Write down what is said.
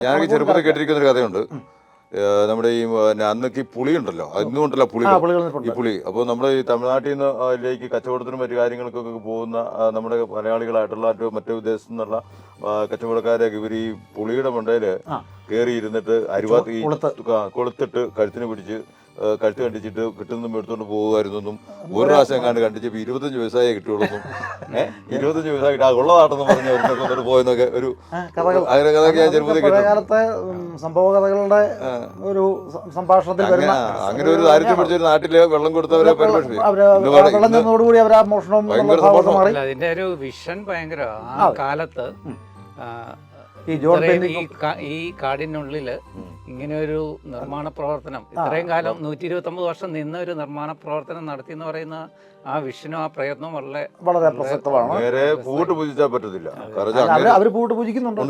ഞാനൊക്കെ ചെറുപ്പത്തിൽ കേട്ടിരിക്കുന്ന ഒരു കഥയുണ്ട്. നമ്മുടെ ഈ അന്നൊക്കെ ഈ പുളി ഉണ്ടല്ലോ, ഇന്നുകൊണ്ടല്ല ഈ പുളി. അപ്പോൾ നമ്മൾ ഈ തമിഴ്നാട്ടിൽ നിന്ന് അതിലേക്ക് കച്ചവടത്തിനും മറ്റു കാര്യങ്ങൾക്കൊക്കെ പോകുന്ന നമ്മുടെ മലയാളികളായിട്ടുള്ള മറ്റു വിദേശത്തു നിന്നുള്ള കച്ചവടക്കാരൊക്കെ ഇവർ ഈ പുളിയുടെ മണ്ടയിൽ കയറി ഇരുന്നിട്ട് അരുവാത്തി കൊളുത്തിട്ട് കഴുത്തിന് പിടിച്ച് കഴുത്ത് കണ്ടിച്ചിട്ട് കിട്ടുന്നതും എടുത്തുകൊണ്ട് പോകുമായിരുന്നെന്നും ഒരു പ്രാവശ്യം എങ്ങാണ്ട് കണ്ടിച്ചപ്പോൾ 25 വയസ്സായേ കിട്ടുള്ളൂന്നും 25 വയസ്സായി ഉള്ളതാട്ടെന്ന് പറഞ്ഞ് അവരിനൊക്കെ പോയെന്നൊക്കെ ഒരു കഥയൊക്കെ ഞാൻ ചെറുപ്പത്തിൽ കാലത്തെ സംഭവ കഥകളുടെ ഒരു സംഭാഷണത്തിൽ അങ്ങനെ ഒരു ദാരിദ്ര്യം പിടിച്ചൊരു നാട്ടില് വെള്ളം കൊടുത്തവരെ വെള്ളത്തോടുകൂടി അവർ ആ മോഷണം മാറി. അതിന്റെ ഒരു വിഷൻ ഭയങ്കര ആ കാലത്ത് ഈ കാടിനുള്ളില് ഇങ്ങനെ ഒരു നിർമ്മാണ പ്രവർത്തനം ഇത്രയും കാലം 129 വർഷം നിന്ന ഒരു നിർമ്മാണ പ്രവർത്തനം നടത്തി എന്ന് പറയുന്ന ആ വിഷനും ആ പ്രയത്നവും വളരെ പ്രസക്തമാണ്. പൂട്ട് പൂജിച്ചാൽ പറ്റത്തില്ല. അവര് പൂട്ട് പൂജിക്കുന്നുണ്ട്.